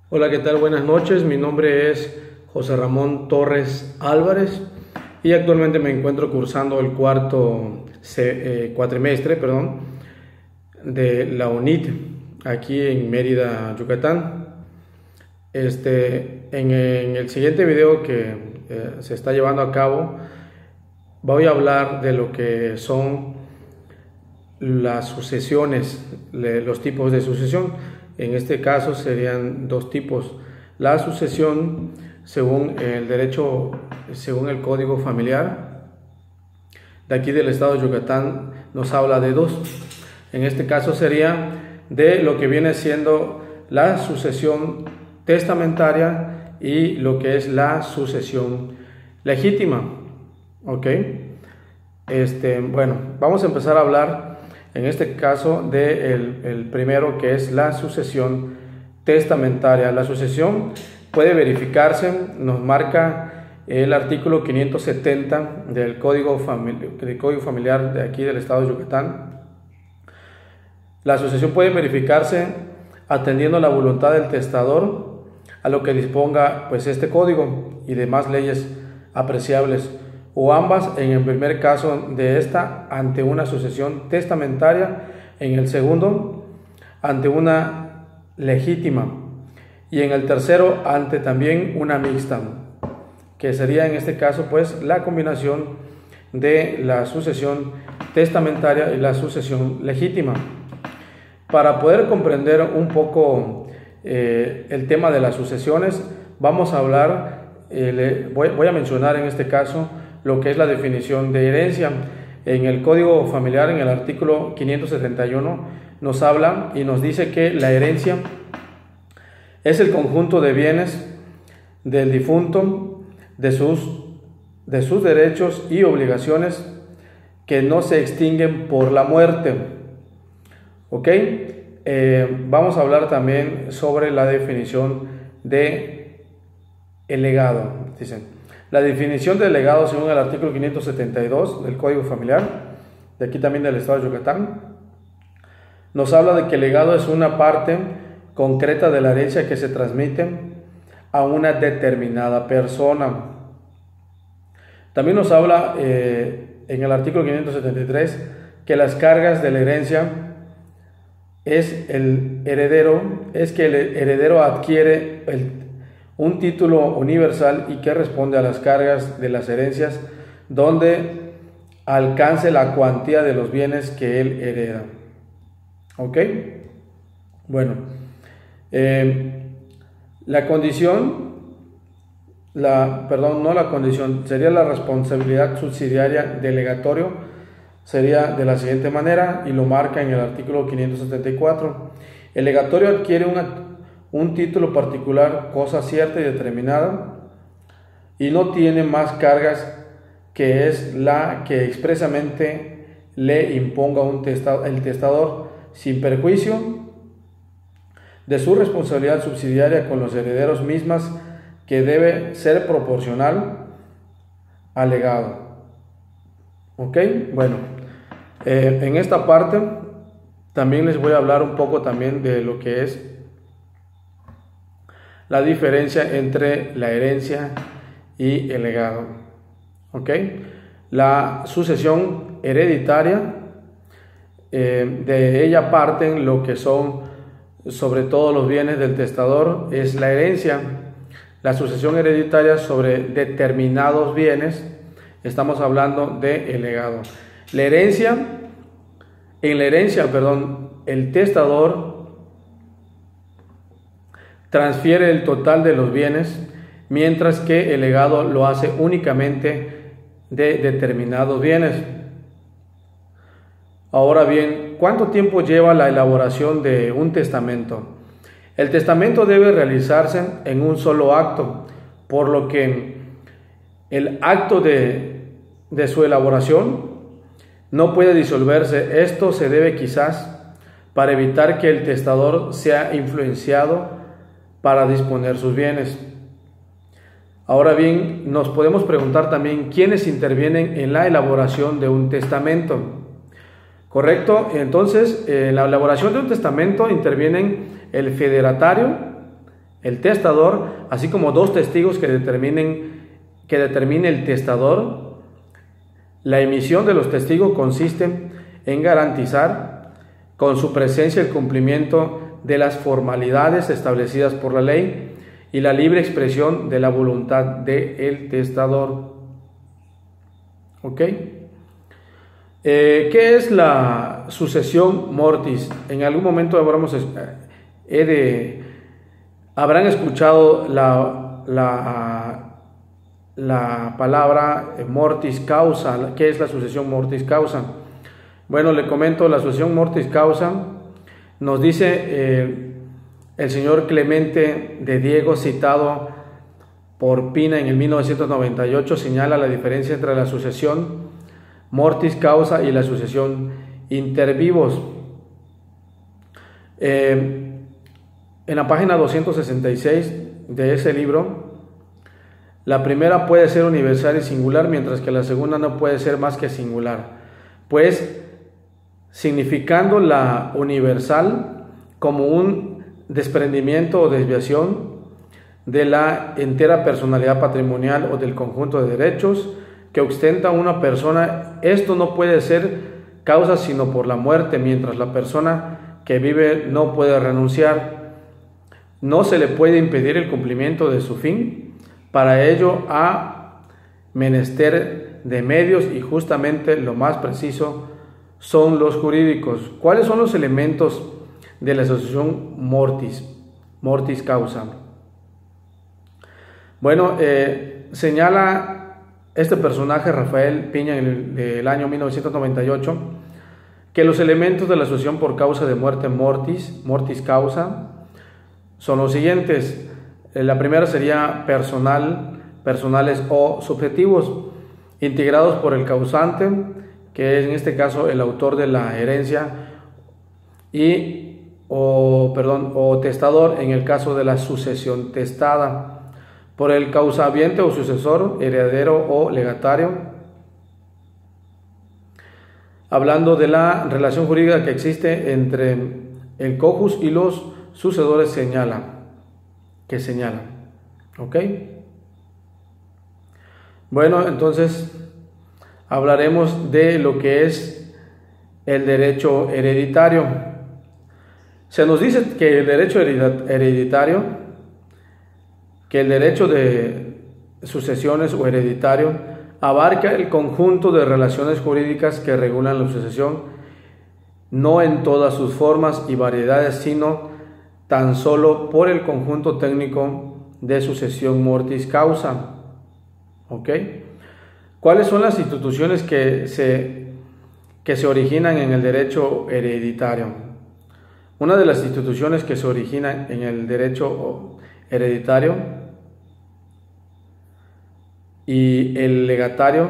Hola, ¿qué tal? Buenas noches. Mi nombre es José Ramón Torres Álvarez y actualmente me encuentro cursando el cuatrimestre, de la UNIT aquí en Mérida, Yucatán. En el siguiente video que se está llevando a cabo, voy a hablar de lo que son las sucesiones, los tipos de sucesión. En este caso serían dos tipos. La sucesión según el derecho, según el Código Familiar de aquí del estado de Yucatán, nos habla de dos. En este caso sería de lo que viene siendo la sucesión testamentaria y lo que es la sucesión legítima. ¿Ok? Bueno, vamos a empezar a hablar en este caso el primero, que es la sucesión testamentaria. La sucesión puede verificarse, nos marca el artículo 570 del Código Familiar de aquí del estado de Yucatán. La sucesión puede verificarse atendiendo la voluntad del testador, a lo que disponga pues este código y demás leyes apreciables, o ambas en el primer caso de esta ante una sucesión testamentaria, en el segundo ante una legítima y en el tercero ante también una mixta, que sería en este caso pues la combinación de la sucesión testamentaria y la sucesión legítima. Para poder comprender un poco el tema de las sucesiones, vamos a hablar, voy a mencionar en este caso lo que es la definición de herencia. En el Código Familiar, en el artículo 571, nos habla y nos dice que la herencia es el conjunto de bienes del difunto, de sus derechos y obligaciones que no se extinguen por la muerte. ¿Ok? Vamos a hablar también sobre la definición de el legado. Dicen, la definición del legado según el artículo 572 del Código Familiar, de aquí también del estado de Yucatán, nos habla de que el legado es una parte concreta de la herencia que se transmite a una determinada persona. También nos habla en el artículo 573 que las cargas de la herencia es que el heredero adquiere un título universal y que responde a las cargas de las herencias donde alcance la cuantía de los bienes que él hereda. ¿Ok? Bueno, sería la responsabilidad subsidiaria del legatorio, sería de la siguiente manera, y lo marca en el artículo 574. El legatorio adquiere un título particular, cosa cierta y determinada, y no tiene más cargas que es la que expresamente le imponga el testador, sin perjuicio de su responsabilidad subsidiaria con los herederos mismas, que debe ser proporcional al legado. ¿Ok? Bueno, en esta parte también les voy a hablar un poco también de lo que es la diferencia entre la herencia y el legado. ¿Ok? La sucesión hereditaria, de ella parten lo que son sobre todo los bienes del testador, es la herencia. La sucesión hereditaria sobre determinados bienes, estamos hablando del legado. En la herencia, el testador transfiere el total de los bienes, mientras que el legado lo hace únicamente de determinados bienes. Ahora bien, ¿cuánto tiempo lleva la elaboración de un testamento? El testamento debe realizarse en un solo acto, por lo que el acto de su elaboración no puede disolverse. Esto se debe quizás para evitar que el testador sea influenciado para disponer sus bienes. Ahora bien, nos podemos preguntar también quiénes intervienen en la elaboración de un testamento. ¿Correcto? Entonces, en la elaboración de un testamento intervienen el federatario, el testador, así como dos testigos que determine el testador. La emisión de los testigos consiste en garantizar con su presencia el cumplimiento de las formalidades establecidas por la ley y la libre expresión de la voluntad del testador. ¿Ok? ¿Qué es la sucesión mortis? En algún momento habrán escuchado la palabra mortis causa. ¿Qué es la sucesión mortis causa? Bueno, le comento, la sucesión mortis causa nos dice el señor Clemente de Diego, citado por Pina en el 1998, señala la diferencia entre la sucesión mortis causa y la sucesión inter vivos. En la página 266 de ese libro, la primera puede ser universal y singular, mientras que la segunda no puede ser más que singular, pues significando la universal como un desprendimiento o desviación de la entera personalidad patrimonial o del conjunto de derechos que ostenta una persona. Esto no puede ser causa sino por la muerte, mientras la persona que vive no puede renunciar. No se le puede impedir el cumplimiento de su fin. Para ello ha menester de medios, y justamente lo más preciso son los jurídicos. ¿Cuáles son los elementos de la sucesión mortis causa? Bueno, señala este personaje, Rafael Piña, en el año 1998, que los elementos de la sucesión por causa de muerte mortis causa, son los siguientes. La primera sería personales o subjetivos, integrados por el causante, que es en este caso el autor de la herencia, o testador en el caso de la sucesión testada, por el causahabiente o sucesor, heredero o legatario. Hablando de la relación jurídica que existe entre el cojus y los sucedores, que señala. ¿Ok? Bueno, entonces hablaremos de lo que es el derecho hereditario. Se nos dice que el derecho hereditario, que el derecho de sucesiones o hereditario abarca el conjunto de relaciones jurídicas que regulan la sucesión, no en todas sus formas y variedades, sino tan solo por el conjunto técnico de sucesión mortis causa. ¿Ok? ¿Cuáles son las instituciones que se originan en el derecho hereditario? Una de las instituciones que se originan en el derecho hereditario y el legatario,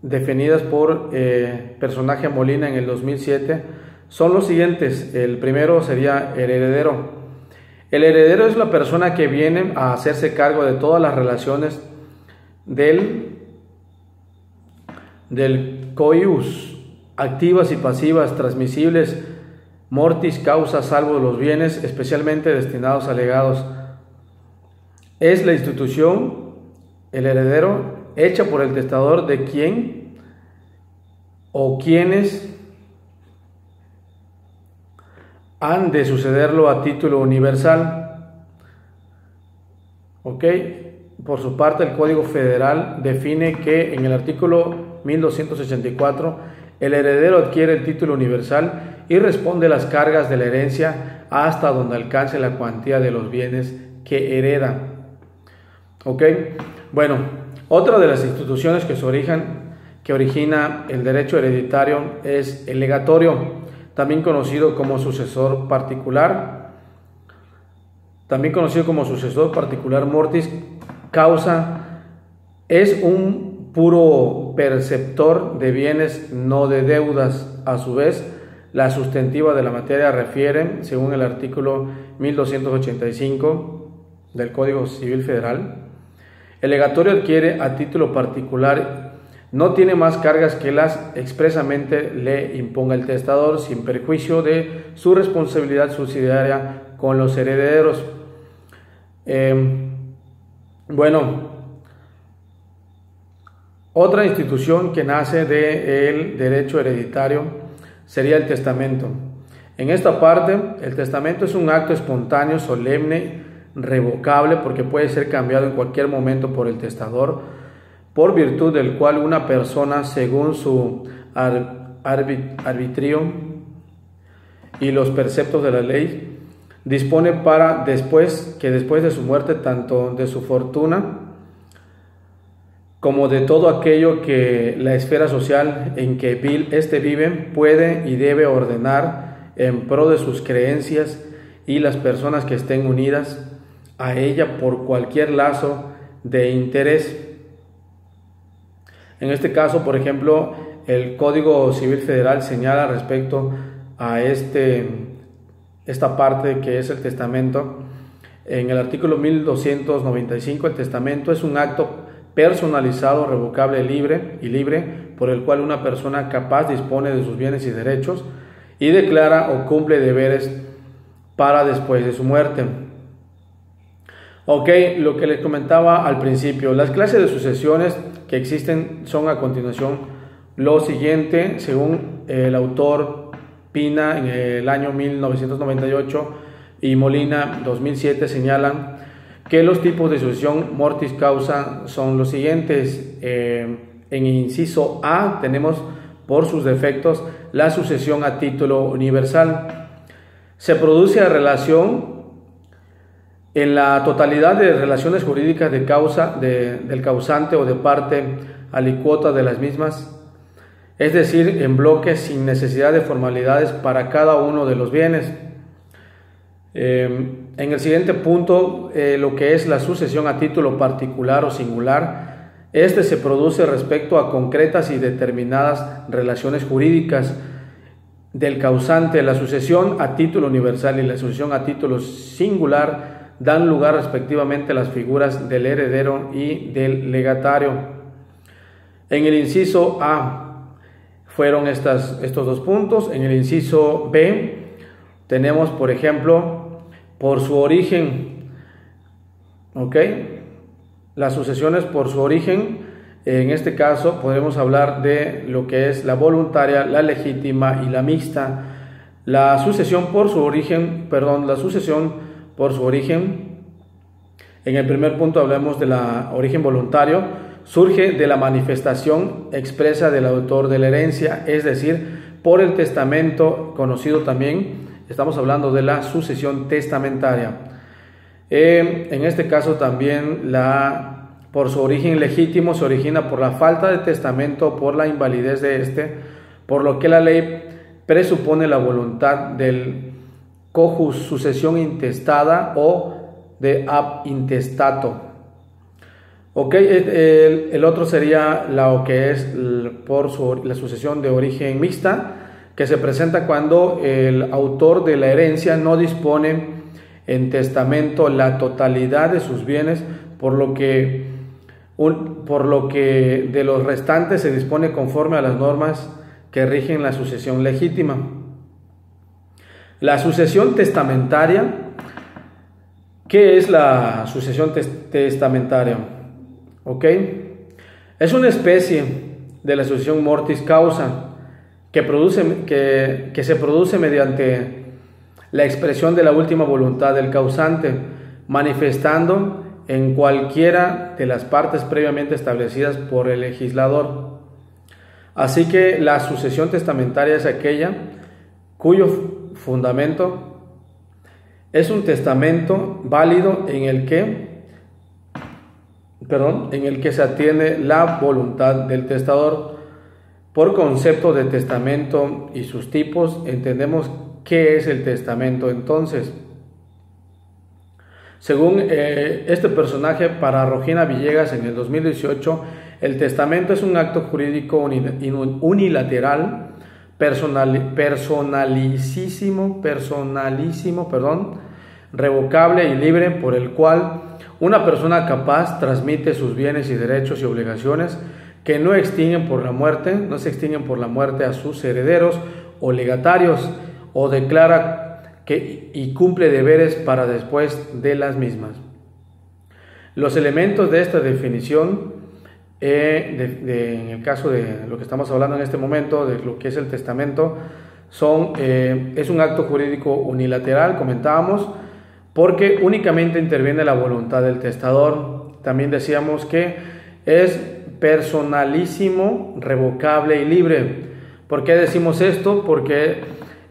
definidas por Personaje Molina en el 2007, son los siguientes. El primero sería el heredero. El heredero es la persona que viene a hacerse cargo de todas las relaciones del coius, activas y pasivas, transmisibles mortis causa, salvo los bienes especialmente destinados a legados. Es la institución, el heredero, hecha por el testador de quien o quienes han de sucederlo a título universal. ¿Ok? Por su parte, el Código Federal define que en el artículo 1284 el heredero adquiere el título universal y responde las cargas de la herencia hasta donde alcance la cuantía de los bienes que hereda. ¿Ok? Bueno, otra de las instituciones que origina el derecho hereditario es el legatorio, también conocido como sucesor particular. También conocido como sucesor particular mortis causa, es un puro perceptor de bienes, no de deudas. A su vez, la sustantiva de la materia refiere, según el artículo 1285 del Código Civil Federal, el legatorio adquiere a título particular, no tiene más cargas que las expresamente le imponga el testador, sin perjuicio de su responsabilidad subsidiaria con los herederos. Bueno, otra institución que nace del derecho hereditario sería el testamento. En esta parte, el testamento es un acto espontáneo, solemne, revocable, porque puede ser cambiado en cualquier momento por el testador, por virtud del cual una persona, según su arbitrio y los preceptos de la ley, dispone para después de su muerte, tanto de su fortuna como de todo aquello que la esfera social en que éste vive puede y debe ordenar en pro de sus creencias y las personas que estén unidas a ella por cualquier lazo de interés. En este caso, por ejemplo, el Código Civil Federal señala respecto a esta parte que es el testamento. En el artículo 1295, el testamento es un acto personalizado, revocable y libre, por el cual una persona capaz dispone de sus bienes y derechos y declara o cumple deberes para después de su muerte. Ok, lo que les comentaba al principio, las clases de sucesiones que existen son a continuación lo siguiente, según el autor Pina en el año 1998 y Molina 2007 señalan que los tipos de sucesión mortis causa son los siguientes. En el inciso A tenemos por sus defectos la sucesión a título universal. Se produce a relación en la totalidad de relaciones jurídicas de causa del causante o de parte alicuota de las mismas, es decir, en bloque sin necesidad de formalidades para cada uno de los bienes. En el siguiente punto, lo que es la sucesión a título particular o singular, se produce respecto a concretas y determinadas relaciones jurídicas del causante. La sucesión a título universal y la sucesión a título singular dan lugar respectivamente a las figuras del heredero y del legatario. En el inciso A fueron estos dos puntos. En el inciso B tenemos, por ejemplo, por su origen, ¿ok? Las sucesiones por su origen, en este caso podemos hablar de lo que es la voluntaria, la legítima y la mixta. La sucesión por su origen, en el primer punto hablamos de la origen voluntario, surge de la manifestación expresa del autor de la herencia, es decir, por el testamento, conocido también. Estamos hablando de la sucesión testamentaria. En este caso también por su origen legítimo se origina por la falta de testamento, por la invalidez de por lo que la ley presupone la voluntad del cojus, sucesión intestada o de ab intestato. Ok, el otro sería la sucesión de origen mixta, que se presenta cuando el autor de la herencia no dispone en testamento la totalidad de sus bienes, por lo que de los restantes se dispone conforme a las normas que rigen la sucesión legítima. La sucesión testamentaria. ¿Qué es la sucesión testamentaria? ¿Ok? Es una especie de la sucesión mortis causa que se produce mediante la expresión de la última voluntad del causante, manifestando en cualquiera de las partes previamente establecidas por el legislador. Así que la sucesión testamentaria es aquella cuyo fundamento es un testamento válido en el que se atiene la voluntad del testador. Por concepto de testamento y sus tipos, entendemos qué es el testamento. Entonces, según este personaje, para Rogina Villegas en el 2018, el testamento es un acto jurídico unilateral, personalísimo, revocable y libre, por el cual una persona capaz transmite sus bienes y derechos y obligaciones que no se extinguen por la muerte a sus herederos o legatarios, o declara y cumple deberes para después de las mismas. Los elementos de esta definición, en el caso de lo que estamos hablando en este momento, de lo que es el testamento, es un acto jurídico unilateral, comentábamos, porque únicamente interviene la voluntad del testador. También decíamos que es personalísimo, revocable y libre. ¿Por qué decimos esto? Porque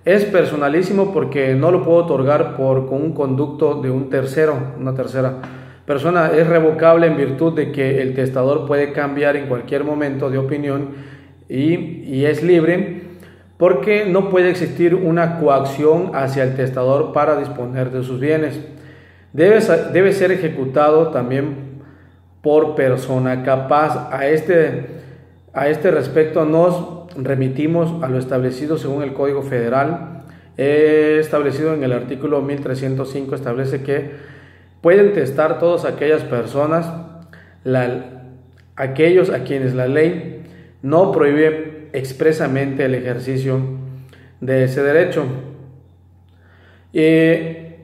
es personalísimo, porque no lo puedo otorgar con un conducto de un tercero, una tercera persona. Es revocable en virtud de que el testador puede cambiar en cualquier momento de opinión, y es libre porque no puede existir una coacción hacia el testador para disponer de sus bienes. Debe ser ejecutado también por persona capaz. A este respecto nos remitimos a lo establecido según el Código Federal. Establecido en el artículo 1305, establece que pueden testar todas aquellas personas, aquellos a quienes la ley no prohíbe expresamente el ejercicio de ese derecho. En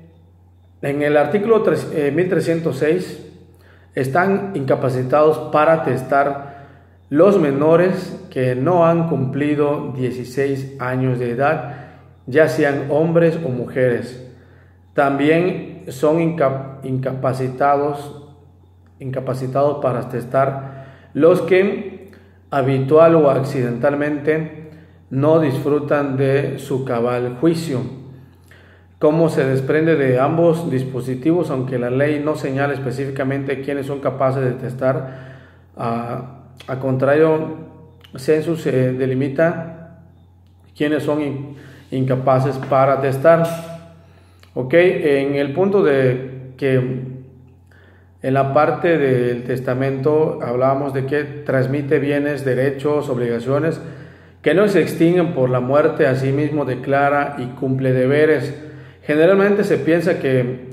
el artículo 1306 están incapacitados para testar los menores que no han cumplido 16 años de edad, ya sean hombres o mujeres. También son incapacitados para testar los que habitual o accidentalmente no disfrutan de su cabal juicio. Como se desprende de ambos dispositivos, aunque la ley no señala específicamente quiénes son capaces de testar, a contrario, Census delimita quiénes son incapaces para testar. Ok, en el punto de que en la parte del testamento hablábamos de que transmite bienes, derechos, obligaciones que no se extinguen por la muerte, asimismo declara y cumple deberes. Generalmente se piensa que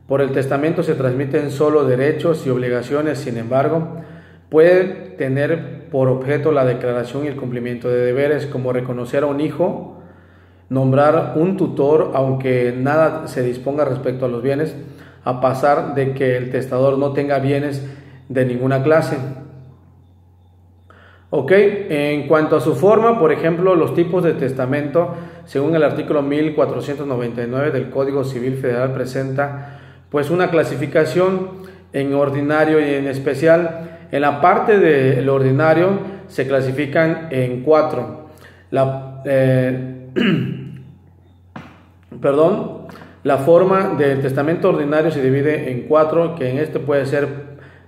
por el testamento se transmiten solo derechos y obligaciones, sin embargo, puede tener por objeto la declaración y el cumplimiento de deberes, como reconocer a un hijo, nombrar un tutor, aunque nada se disponga respecto a los bienes, a pasar de que el testador no tenga bienes de ninguna clase. Ok, en cuanto a su forma, por ejemplo, los tipos de testamento, según el artículo 1499 del Código Civil Federal, presenta pues una clasificación en ordinario y en especial. En la parte del ordinario se clasifican en 4. La forma del testamento ordinario se divide en 4, que en este puede ser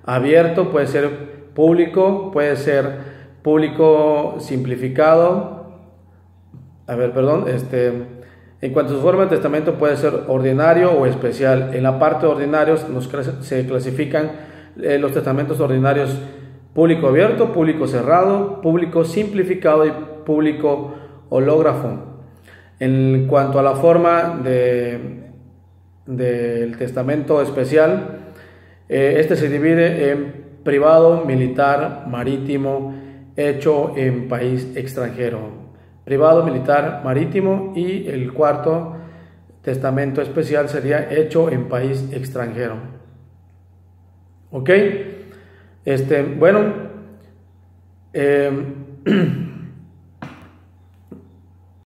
abierto, puede ser público, puede ser público simplificado. En cuanto a su forma, el testamento puede ser ordinario o especial. En la parte de ordinarios se clasifican los testamentos ordinarios: público abierto, público cerrado, público simplificado y público hológrafo. En cuanto a la forma del testamento especial, este se divide en privado, militar, marítimo, hecho en país extranjero. Privado, militar, marítimo, y el cuarto testamento especial sería hecho en país extranjero. Ok,